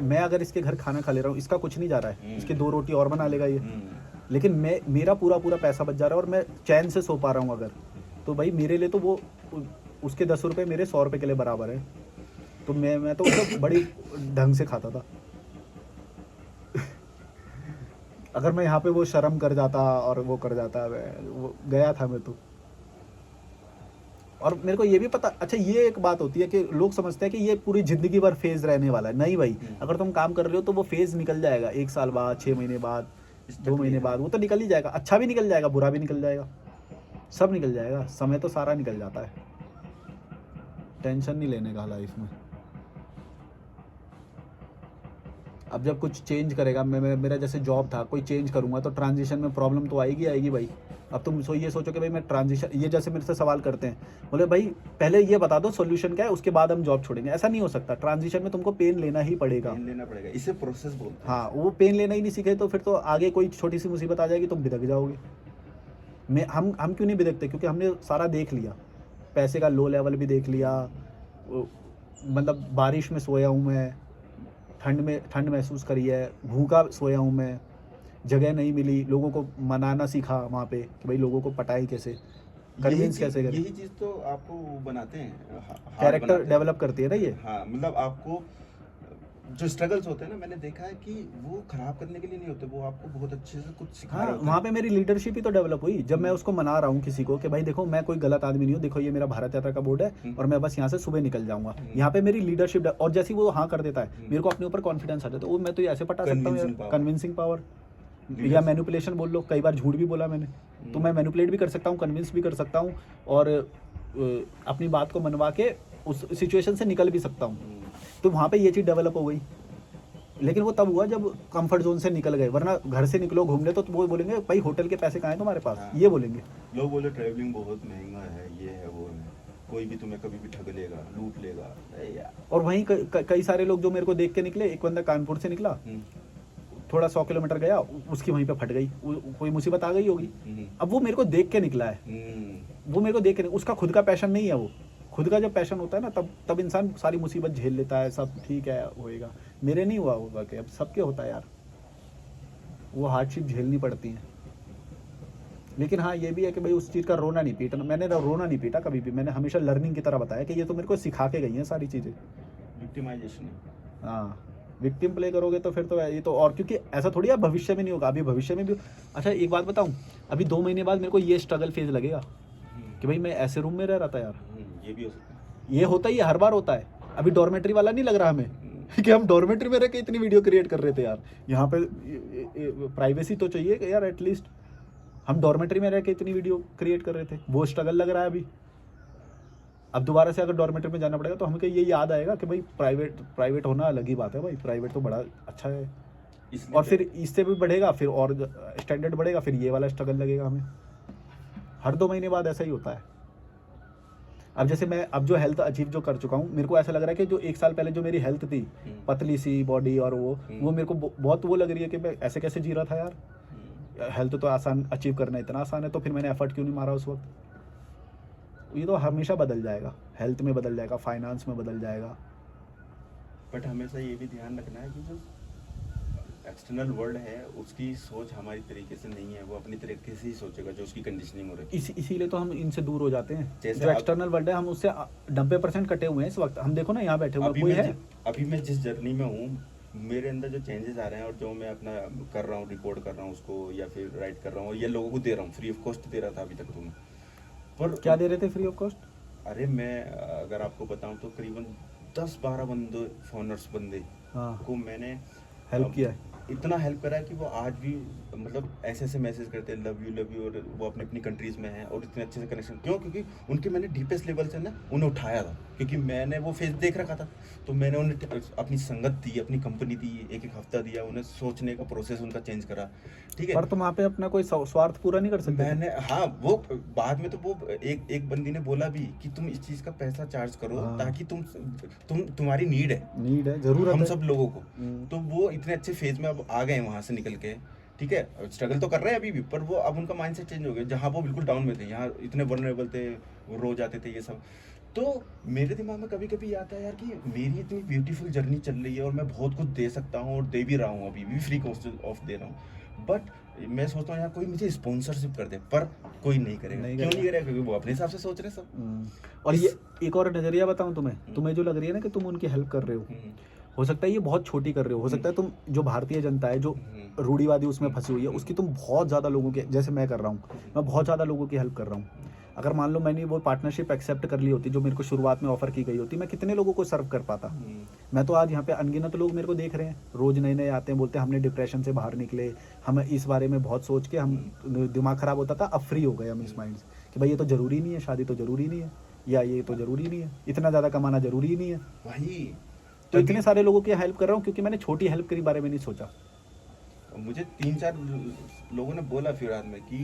मैं अगर इसके घर खाना खा ले रहा हूँ, इसका कुछ नहीं जा रहा है, इसकी 2 रोटी और बना लेगा ये, लेकिन मेरा पूरा पैसा बच जा रहा है और मैं चैन से सो पा रहा हूँ अगर, तो भाई मेरे लिए तो वो उसके 10 रुपये मेरे 100 रुपये के लिए बराबर है। तो मैं तो उसे बड़ी ढंग से खाता था। अगर मैं यहाँ पे वो शर्म कर जाता और वो कर जाता, वो गया था मैं तो। और मेरे को ये भी पता, अच्छा ये एक बात होती है कि लोग समझते हैं कि ये पूरी जिंदगी भर फेज रहने वाला है। नहीं भाई, अगर तुम काम कर रहे हो तो वो फेज निकल जाएगा 1 साल बाद, 6 महीने बाद, 2 महीने बाद, वो तो निकल ही जाएगा। अच्छा भी निकल जाएगा, बुरा भी निकल जाएगा, सब निकल जाएगा। समय तो सारा निकल जाता है, टेंशन नहीं लेने का लाइफ में। अब जब कुछ चेंज करेगा, मेरा जैसे जॉब था, कोई चेंज करूंगा तो ट्रांजिशन में प्रॉब्लम तो आएगी भाई। अब तुम ये सोचो कि भाई मैं ट्रांजिशन, ये जैसे मेरे से सवाल करते हैं, बोले भाई पहले ये बता दो सॉल्यूशन क्या है, उसके बाद हम जॉब छोड़ेंगे। ऐसा नहीं हो सकता, ट्रांजिशन में तुमको पेन लेना ही पड़ेगा। पेन लेना पड़ेगा, इसे प्रोसेस बोलते हैं। हाँ, वो पेन लेना ही नहीं सीखे तो फिर तो आगे कोई छोटी सी मुसीबत आ जाएगी, तुम बिदक जाओगे। हम क्यों नहीं बिदकते? क्योंकि हमने सारा देख लिया, पैसे का लो लेवल भी देख लिया, मतलब बारिश में सोया हूँ मैं, ठंड महसूस करी है, भूखा सोया हूँ मैं, जगह नहीं मिली, लोगों को मनाना सीखा वहाँ पे कि भाई लोगों को पटाई कैसे, कन्विंस कैसे करें। यही चीज तो आपको बनाते हैं, कैरेक्टर डेवलप करती है ना ये। हाँ, मतलब आपको जो स्ट्रगल्स होते हैं ना, मैंने देखा है कि वो खराब करने के लिए नहीं होते, वो आपको बहुत अच्छे से कुछ सिखा रहे हाँ, होते हैं। वहाँ पे मेरी लीडरशिप ही तो डेवलप हुई जब मैं उसको मना रहा हूँ किसी को कि भाई देखो मैं कोई गलत आदमी नहीं हूँ, देखो ये मेरा भारत यात्रा का बोर्ड है और मैं बस यहाँ से सुबह निकल जाऊंगा। यहाँ पे मेरी लीडरशिप, और जैसे वो हाँ कर देता है, मेरे को अपने ऊपर कॉन्फिडेंस आ जाता है, वो मैं तो ऐसे पटा सकता हूँ, कन्विंसिंग पावर या मैनिपुलेशन बोल लो। कई बार झूठ भी बोला मैंने, तो मैं मैनिपुलेट भी कर सकता हूँ, कन्विंस भी कर सकता हूँ, और अपनी बात को मनवा के उस सिचुएशन से निकल भी सकता हूँ। तो वहाँ पे ये चीज़ डेवलप हो गई। लेकिन वो तब हुआ जब कंफर्ट जोन से निकल गए, वरना घर से निकलो घूमने तो वो बोलेंगे भाई होटल के पैसे कहाँ हैं तुम्हारे पास, ये बोलेंगे लोग। बोले ट्रैवलिंग बहुत महंगा है, ये है वो है, कोई भी तुम्हें कभी भी ठग लेगा, लूट लेगा। अरे यार। और वहीं कई सारे लोग जो मेरे को देख के निकले, एक बंदा कानपुर से निकला, थोड़ा 100 किलोमीटर गया, उसकी वहीं पे फट गई, कोई मुसीबत आ गई होगी। अब वो मेरे को देख के निकला है, वो मेरे को देख के, उसका खुद का पैशन नहीं है। वो खुद का जब पैशन होता है ना, तब इंसान सारी मुसीबत झेल लेता है, सब ठीक है होएगा। मेरे नहीं हुआ होगा कि अब सबके होता है यार, वो हार्डशिप झेलनी पड़ती है। लेकिन हाँ ये भी है कि भाई उस चीज़ का रोना नहीं पीटा, मैंने रोना नहीं पीटा कभी भी। मैंने हमेशा लर्निंग की तरह बताया कि ये तो मेरे को सिखा के गई हैं सारी चीज़ें। विक्टिमाइजेशन। हाँ, विक्टिम प्ले करोगे तो फिर तो ये तो, और क्योंकि ऐसा थोड़ी है भविष्य में नहीं होगा, अभी भविष्य में भी। अच्छा एक बात बताऊं, अभी 2 महीने बाद मेरे को ये स्ट्रगल फेज लगेगा कि भाई मैं ऐसे रूम में रह रहा था यार, ये भी हो सकता है। ये होता ही है, हर बार होता है। अभी डॉर्मेट्री वाला नहीं लग रहा हमें कि हम डॉर्मेट्री में रह के इतनी वीडियो क्रिएट कर रहे थे यार, यहाँ पे प्राइवेसी तो चाहिए कि यार एटलीस्ट, हम डॉर्मेट्री में रह के इतनी वीडियो क्रिएट कर रहे थे, वो स्ट्रगल लग रहा है अभी। अब दोबारा से अगर डॉर्मेट्री में जाना पड़ेगा तो हमको ये याद आएगा कि भाई प्राइवेट होना अलग ही बात है भाई, प्राइवेट तो बड़ा अच्छा है। इसलिए और फिर इससे भी बढ़ेगा, फिर और स्टैंडर्ड बढ़ेगा, फिर ये वाला स्ट्रगल लगेगा हमें। हर 2 महीने बाद ऐसा ही होता है। अब जैसे मैं अब जो हेल्थ अचीव जो कर चुका हूँ, मेरे को ऐसा लग रहा है कि जो 1 साल पहले जो मेरी हेल्थ थी, पतली सी बॉडी और वो मेरे को बहुत वो लग रही है कि मैं ऐसे कैसे जी रहा था यार। हेल्थ तो आसान अचीव करना इतना आसान है, तो फिर मैंने एफर्ट क्यों नहीं मारा उस वक्त। ये तो हमेशा बदल जाएगा, हेल्थ में बदल जाएगा, फाइनेंस में बदल जाएगा। बट हमेशा ये भी ध्यान रखना है कि जो एक्सटर्नल वर्ल्ड है उसकी सोच हमारी तरीके से नहीं है, वो अपनी तरीके से ही सोचेगा जो उसकी कंडीशनिंग हो रही है। इसीलिए तो हम इनसे दूर हो जाते हैं। जैसे जो एक्सटर्नल वर्ल्ड है हम उससे 90% कटे हुए हैं इस वक्त। हम देखो ना यहाँ बैठे हुए कोई है। अभी मैं जिस जर्नी में हूँ, मेरे अंदर जो चेंजेस आ रहे हैं और जो मैं अपना कर रहा हूँ, रिकॉर्ड कर रहा हूँ उसको या फिर राइट कर रहा हूँ, ये लोगों को दे रहा हूँ, फ्री ऑफ कॉस्ट दे रहा था अभी तक तो मैं। पर क्या दे रहे थे फ्री ऑफ कॉस्ट? अरे मैं अगर आपको बताऊं तो करीबन 10-12 बंदे फोनर्स बंदे हाँ, को मैंने हेल्प किया है। इतना हेल्प करा है कि वो आज भी मतलब ऐसे ऐसे मैसेज करते हैं लव यू, और वो अपनी अपनी कंट्रीज में हैं और इतने अच्छे से कनेक्शन। क्यों? क्योंकि उनके मैंने डीपेस्ट लेवल से ना उन्हें उठाया था, क्योंकि मैंने वो फेस देख रखा था। तो मैंने उन्हें अपनी संगत दी, अपनी कंपनी दी, एक हफ्ता दिया, उन्हें सोचने का प्रोसेस उनका चेंज करा। ठीक है, पर तुम वहाँ पे अपना कोई स्वार्थ पूरा नहीं कर सकते। मैंने हाँ, वो बाद में तो वो एक बंदी ने बोला भी कि तुम इस चीज का पैसा चार्ज करो, हाँ। ताकि तुम्हारी नीड है, जरूरत हम है सब लोगों को। तो वो इतने अच्छे फेज में अब आ गए वहां से निकल के। ठीक है, स्ट्रगल तो कर रहे हैं अभी भी, पर वो अब उनका माइंडसेट चेंज हो गया। जहाँ वो बिल्कुल डाउन में थे, यहाँ इतने वल्नरेबल थे, वो रो जाते थे ये सब। तो मेरे दिमाग में कभी कभी आता है यार कि मेरी इतनी ब्यूटीफुल जर्नी चल रही है और मैं बहुत कुछ दे सकता हूँ और दे भी रहा हूँ, अभी भी फ्री कॉस्ट ऑफ दे रहा हूँ। बट मैं सोचता हूँ यार कोई मुझे स्पॉन्सरशिप कर दे, पर कोई नहीं करेगा। क्यों नहीं करेगा? क्योंकि वो अपने हिसाब से सोच रहे सब। और ये एक और नजरिया बताऊं तुम्हें जो लग रही है ना कि तुम उनकी हेल्प कर रहे हो सकता है ये बहुत छोटी कर रहे हो सकता है तुम जो भारतीय जनता है जो रूढ़िवादी उसमें फंसी हुई है उसकी तुम बहुत ज़्यादा लोगों के, जैसे मैं कर रहा हूँ, मैं बहुत ज़्यादा लोगों की हेल्प कर रहा हूँ। अगर मान लो मैंने वो पार्टनरशिप एक्सेप्ट कर ली होती जो मेरे को शुरुआत में ऑफर की गई होती, मैं कितने लोगों को सर्व कर पाता। मैं तो आज यहाँ पे अनगिनत लोग मेरे को देख रहे हैं, रोज नए नए आते हैं, बोलते हैं हमने डिप्रेशन से बाहर निकले, हम इस बारे में बहुत सोच के हम दिमाग खराब होता था, अब फ्री हो गए हम इस माइंड से कि भाई ये तो जरूरी नहीं है, शादी तो जरूरी नहीं है, या ये तो जरूरी नहीं है, इतना ज़्यादा कमाना जरूरी ही नहीं है। वही तो इतने सारे लोगों की हेल्प कर रहा हूँ क्योंकि मैंने छोटी हेल्प के बारे में नहीं सोचा। मुझे 3-4 लोगों ने बोला फिर रात में कि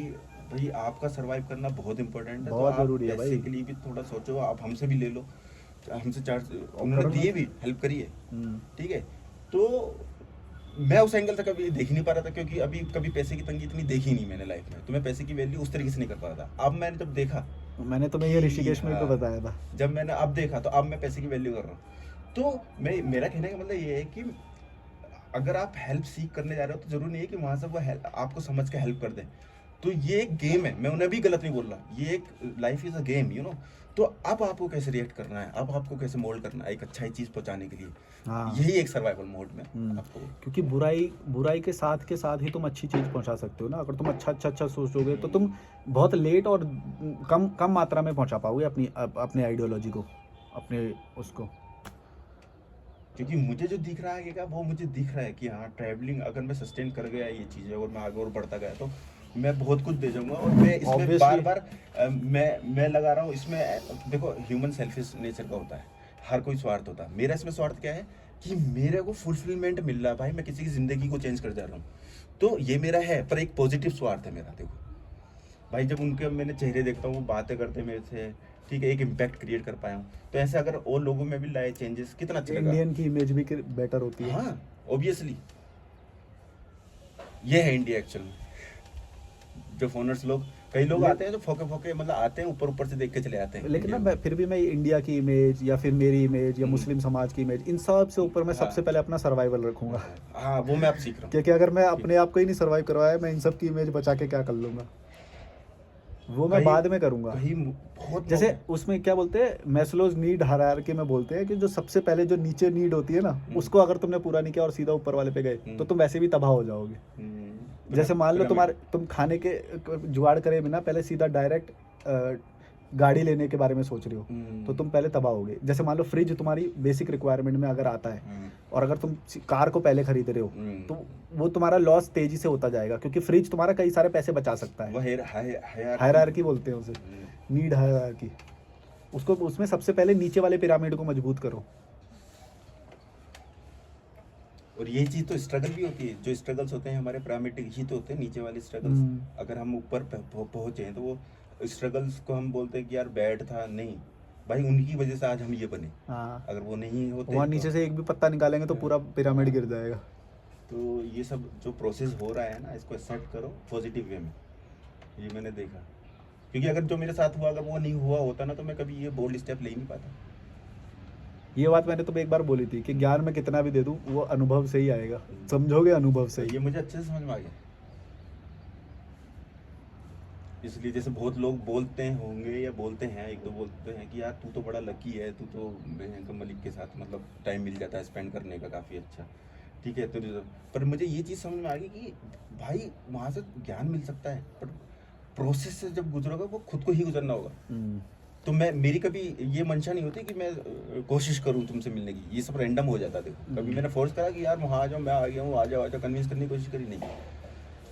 भाई आपका सरवाइव करना बहुत इंपॉर्टेंट है, बहुत तो जरूरी है आप भाई। पैसे के लिए भी थोड़ा सोचो, आप हमसे भी ले लो, हमसे चार्ज उन्होंने दिए भी, हेल्प करी है। ठीक है, तो मैं उस एंगल से कभी देख ही नहीं पा रहा था, क्योंकि अभी कभी पैसे की तंगी इतनी देखी नहीं मैंने लाइफ में, तो मैं पैसे की वैल्यू उस तरीके से नहीं कर पा रहा था। अब मैंने जब देखा, मैंने तुम्हें ये ऋषिकेश में भी बताया था, जब मैंने अब देखा तो अब मैं पैसे की वैल्यू कर रहा हूँ। तो मेरा कहने का मतलब ये है कि अगर आप हेल्प सीख करने जा रहे हो तो जरूरी नहीं है कि वहां से वो आपको समझ के हेल्प कर दे। तो ये एक गेम है, मैं उन्हें भी गलत नहीं बोल रहा, ये एक life is a game, you know. तो अब आपको कैसे रिएक्ट करना है, अब आपको कैसे मोल्ड करना है एक अच्छी चीज पहुंचाने के लिए। हाँ। यही एक सर्वाइवल मोड में आपको, क्योंकि बुराई के साथ ही तुम अच्छी चीज पहुंचा सकते हो ना। अगर तुम अच्छा सोचोगे तो तुम बहुत लेट और कम मात्रा में पहुंचा पाओगे अपनी आइडियोलॉजी को, अपने उसको। क्योंकि मुझे जो दिख रहा है कि वो मुझे दिख रहा है कि हाँ, ट्रैवलिंग अगर मैं सस्टेन कर गया ये चीज़ है और मैं आगे और बढ़ता गया तो मैं बहुत कुछ दे जाऊंगा। और मैं इसमें Obviously. बार मैं लगा रहा हूँ इसमें। देखो, ह्यूमन सेल्फिश नेचर का होता है, हर कोई स्वार्थ होता है। मेरा इसमें स्वार्थ क्या है कि मेरे को फुलफिलमेंट मिल रहा है भाई, मैं किसी की जिंदगी को चेंज कर जा रहा हूँ, तो ये मेरा है। पर एक पॉजिटिव स्वार्थ है मेरा। देखो भाई, जब उनके मैंने चेहरे देखता हूँ, वो बातें करते मेरे से, ठीक है, एक इम्पैक्ट क्रिएट कर पाया हूँ। तो ऐसे अगर और लोगों में भी लाए चेंजेस, कितना अच्छा लगेगा। इंडियन की इमेज भी बेटर होती है। हाँ, ऑब्वियसली ये है इंडिया एक्चुअल में। जो फोनर्स लोग, कई लोग आते हैं जो फोके मतलब आते हैं, ऊपर से देख के चले आते हैं। लेकिन ना फिर भी मैं इंडिया की इमेज या फिर मेरी इमेज या मुस्लिम समाज की इमेज, इन सब से ऊपर मैं सबसे पहले अपना सर्वाइवल रखूंगा। हाँ, वो मैं अब सीख रहा हूँ। क्योंकि अगर मैं अपने आप को ही नहीं सर्वाइव करवाया, मैं इन सब की इमेज बचा के क्या कर लूंगा। वो मैं कहीं- बाद में करूंगा। कहीं बहुत जैसे लोग- उसमें क्या बोलते हैं, मैस्लोज नीड हायरार्की में बोलते हैं कि जो सबसे पहले जो नीचे नीड होती है ना, उसको अगर तुमने पूरा नहीं किया और सीधा ऊपर वाले पे गए तो तुम वैसे भी तबाह हो जाओगे। जैसे मान लो तुम खाने के जुगाड़ करे बिना पहले सीधा डायरेक्ट गाड़ी लेने के बारे में सोच रहे हो, तो तुम पहले तबाह होगे। जैसे मान लो फ्रिज तुम्हारी बेसिक रिक्वायरमेंट में अगर आता है और अगर तुम कार को पहले खरीद रहे हो तो वो तुम्हारा लॉस तेजी से होता जाएगा, क्योंकि फ्रिज तुम्हारा कई सारे पैसे बचा सकता है। वो हायरार्की बोलते हैं उसे, नीड हायरार्की। उसको उसमें सबसे पहले नीचे वाले पिरामिड को मजबूत करो। और ये चीज तो स्ट्रगल भी होती है, जो स्ट्रगल्स होते हैं हमारे पिरामिड ही तो होते हैं, नीचे वाले स्ट्रगल्स। अगर हम ऊपर पहुंचे तो वो स्ट्रगल्स को हम बोलते हैं कि यार बैड था, नहीं भाई उनकी वजह से आज हम ये बने। हाँ, अगर वो नहीं होते वहाँ तो- नीचे से एक भी पत्ता निकालेंगे तो पूरा पिरामिड गिर जाएगा। तो ये सब जो प्रोसेस हो रहा है ना, इसको एक्सेप्ट करो पॉजिटिव वे में। ये मैंने देखा, क्योंकि अगर जो मेरे साथ हुआ अगर वो नहीं हुआ होता ना, तो मैं कभी ये बोल्ड स्टेप ले ही नहीं पाता। ये बात मैंने तुम्हें एक बार बोली थी कि ज्ञान में कितना भी दे दूं वो अनुभव से ही आएगा, समझोगे अनुभव से ही। ये मुझे अच्छे से समझ में आ गया। इसलिए जैसे बहुत लोग बोलते होंगे या बोलते हैं, एक दो बोलते हैं कि यार तू तो बड़ा लकी है, तू तो मलिक के साथ मतलब टाइम मिल जाता है स्पेंड करने का काफ़ी अच्छा, ठीक है। तो पर मुझे ये चीज़ समझ में आ गई कि भाई वहाँ से ज्ञान मिल सकता है, पर प्रोसेस से जब गुजरोगा वो खुद को ही गुजरना होगा। तो मेरी कभी ये मंशा नहीं होती कि मैं कोशिश करूँ तुमसे मिलने की, ये सब रैंडम हो जाता। देखो कभी मैंने फोर्स करा कि यार वहाँ आ जाओ, मैं आ गया हूँ, आ जाओ कन्विंस करने की कोशिश करी नहीं,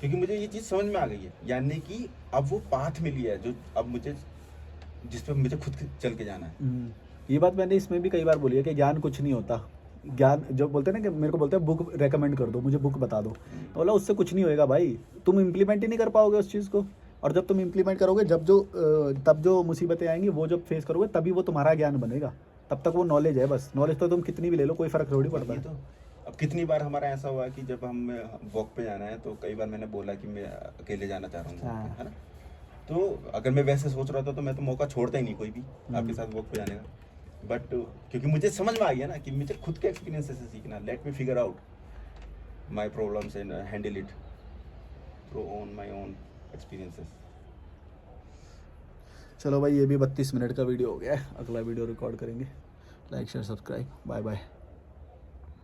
क्योंकि मुझे ये चीज़ समझ में आ गई है, यानी कि अब वो पाथ मिली है जो अब मुझे, जिस पर मुझे खुद चल के जाना है। ये बात मैंने इसमें भी कई बार बोली है कि ज्ञान कुछ नहीं होता। ज्ञान जो बोलते हैं ना कि मेरे को बोलते हैं बुक रेकमेंड कर दो, मुझे बुक बता दो, तो बोला उससे कुछ नहीं होएगा भाई, तुम इम्प्लीमेंट ही नहीं कर पाओगे उस चीज़ को। और जब तुम इम्प्लीमेंट करोगे, तब जो मुसीबतें आएंगी वो जब फेस करोगे तभी वो तुम्हारा ज्ञान बनेगा। तब तक वो नॉलेज है, बस नॉलेज तो तुम कितनी भी ले लो कोई फ़र्क थोड़ी पड़ता ये है। तो अब कितनी बार हमारा ऐसा हुआ कि जब हम वॉक पे जाना है तो कई बार मैंने बोला कि मैं अकेले जाना चाह रहा हूँ, हाँ। है ना। तो अगर मैं वैसे सोच रहा था तो मैं तो मौका छोड़ता ही नहीं कोई भी आपके साथ वॉक पे जाने का। बट क्योंकि मुझे समझ में आ गया ना कि मुझे खुद के एक्सपीरियंस से सीखना, let me figure out my problems and handle it through my own experiences. चलो भाई, ये भी 32 मिनट का वीडियो हो गया है, अगला वीडियो रिकॉर्ड करेंगे। Like share subscribe, bye bye.